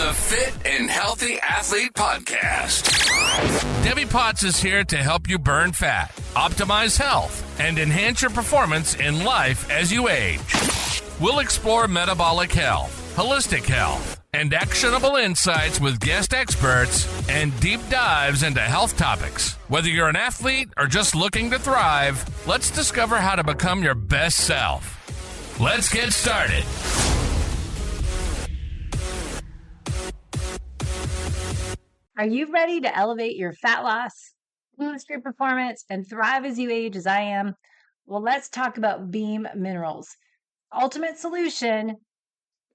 the Fit and Healthy Athlete Podcast. Debbie Potts is here to help you burn fat, optimize health, and enhance your performance in life as you age. We'll explore metabolic health, holistic health, and actionable insights with guest experts and deep dives into health topics. Whether you're an athlete or just looking to thrive, let's discover how to become your best self. Let's get started. Are you ready to elevate your fat loss, boost your performance, and thrive as you age as I am? Well, let's talk about Beam Minerals, ultimate solution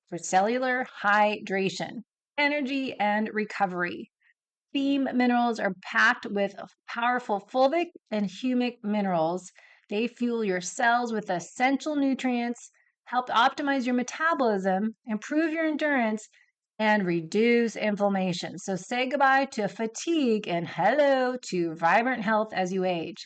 for cellular hydration, energy, and recovery. Beam Minerals are packed with powerful fulvic and humic minerals. They fuel your cells with essential nutrients, help optimize your metabolism, improve your endurance, and reduce inflammation. So say goodbye to fatigue and hello to vibrant health as you age.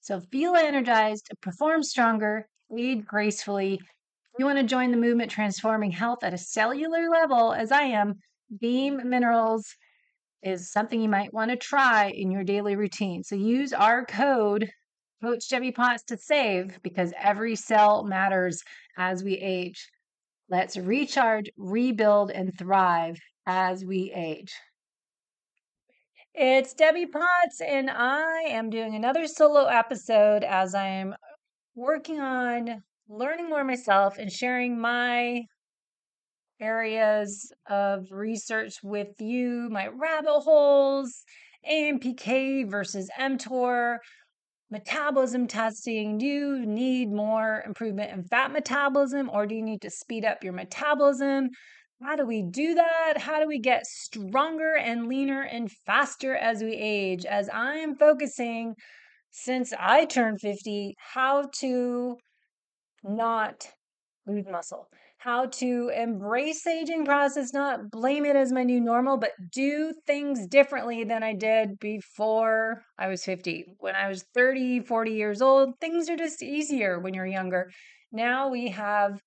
So feel energized, perform stronger, age gracefully. If you want to join the movement transforming health at a cellular level, as I am, Beam Minerals is something you might want to try in your daily routine. So use our code, Coach Debbie Potts, to save, because every cell matters as we age. Let's recharge, rebuild, and thrive as we age. It's Debbie Potts, and I am doing another solo episode as I am working on learning more myself and sharing my areas of research with you, my rabbit holes, AMPK versus mTOR, metabolism testing. Do you need more improvement in fat metabolism, or do you need to speed up your metabolism? How do we do that? How do we get stronger and leaner and faster as we age? As I am focusing, since I turned 50, how to not lose muscle, how to embrace the aging process, not blame it as my new normal, but do things differently than I did before I was 50. When I was 30, 40 years old, things are just easier when you're younger. Now we have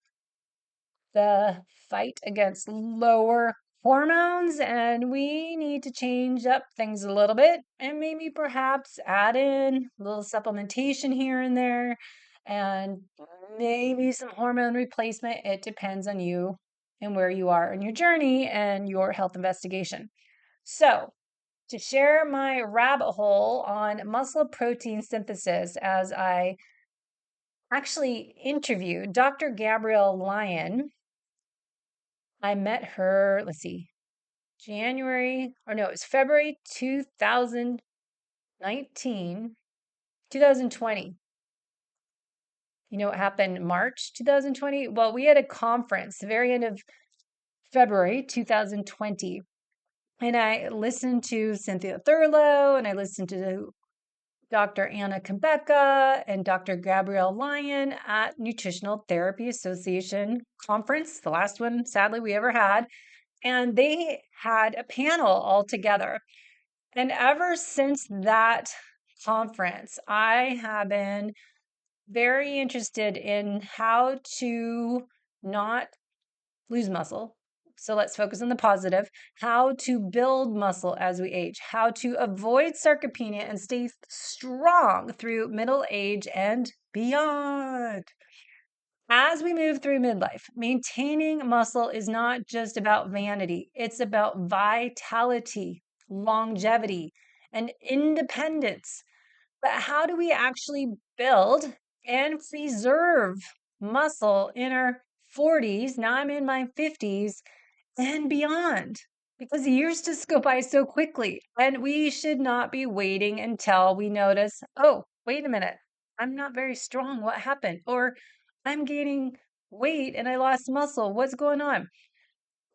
the fight against lower hormones, and we need to change up things a little bit and maybe perhaps add in a little supplementation here and there, and maybe some hormone replacement. It depends on you and where you are in your journey and your health investigation. So, to share my rabbit hole on muscle protein synthesis, as I actually interviewed Dr. Gabrielle Lyon. I met her, it was February 2020. You know what happened in March 2020? Well, we had a conference the very end of February 2020. And I listened to Cynthia Thurlow, and I listened to Dr. Anna Kambeka and Dr. Gabrielle Lyon at Nutritional Therapy Association conference, the last one, sadly, we ever had. And they had a panel all together. And ever since that conference, I have been very interested in how to not lose muscle. So let's focus on the positive. How to build muscle as we age. How to avoid sarcopenia and stay strong through middle age and beyond. As we move through midlife, maintaining muscle is not just about vanity. It's about vitality, longevity, and independence. But how do we actually build and preserve muscle in our 40s? Now I'm in my 50s and beyond, because the years just go by so quickly. And we should not be waiting until we notice, oh, wait a minute, I'm not very strong. What happened? Or I'm gaining weight and I lost muscle. What's going on?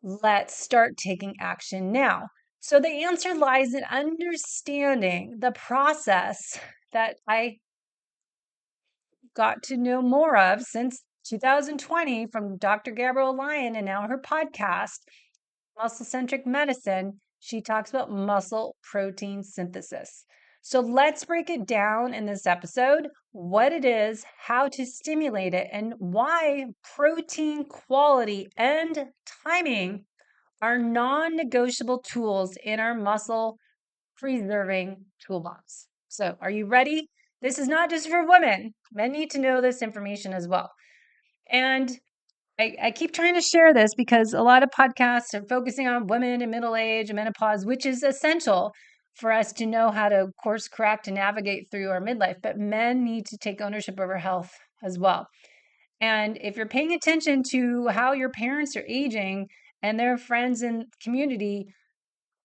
Let's start taking action now. So the answer lies in understanding the process that I got to know more of since 2020 from Dr. Gabrielle Lyon, and now her podcast, Muscle Centric Medicine. She talks about muscle protein synthesis. So let's break it down in this episode, what it is, how to stimulate it, and why protein quality and timing are non-negotiable tools in our muscle preserving toolbox. So, are you ready? This is not just for women. Men need to know this information as well. And I keep trying to share this because a lot of podcasts are focusing on women in middle age and menopause, which is essential for us to know how to course correct and navigate through our midlife. But men need to take ownership of our health as well. And if you're paying attention to how your parents are aging and their friends and community,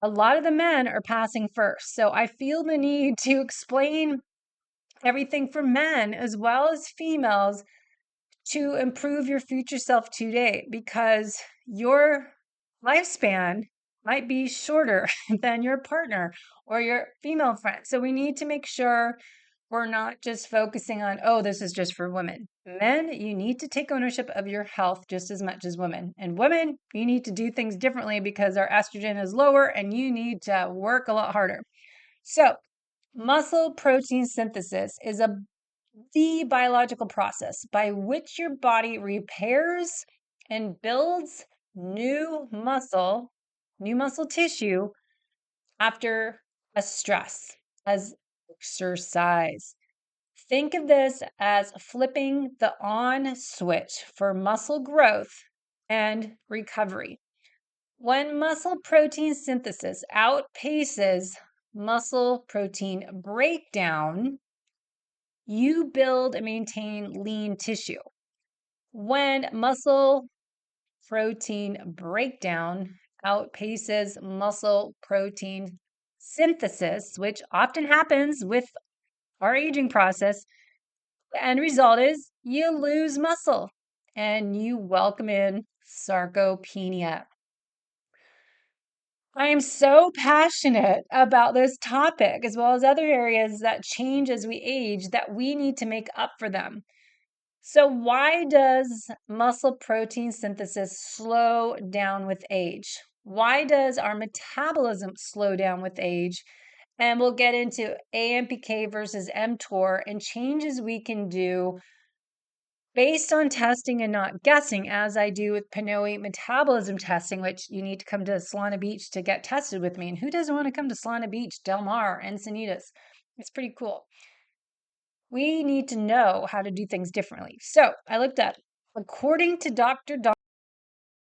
a lot of the men are passing first. So I feel the need to explain everything for men as well as females to improve your future self today, because your lifespan might be shorter than your partner or your female friend. So we need to make sure we're not just focusing on, oh, this is just for women. Men, you need to take ownership of your health just as much as women. And women, you need to do things differently because our estrogen is lower and you need to work a lot harder. So, muscle protein synthesis is the biological process by which your body repairs and builds new muscle tissue after a stress, as exercise. Think of this as flipping the on switch for muscle growth and recovery. When muscle protein synthesis outpaces muscle protein breakdown, you build and maintain lean tissue. When muscle protein breakdown outpaces muscle protein synthesis, which often happens with our aging process, the end result is you lose muscle and you welcome in sarcopenia. I am so passionate about this topic, as well as other areas that change as we age, that we need to make up for them. So, why does muscle protein synthesis slow down with age? Why does our metabolism slow down with age? And we'll get into AMPK versus mTOR and changes we can do based on testing and not guessing, as I do with Pinoy metabolism testing, which you need to come to Solana Beach to get tested with me. And who doesn't want to come to Solana Beach, Del Mar, Encinitas? It's pretty cool. We need to know how to do things differently. So I looked up, according to Dr.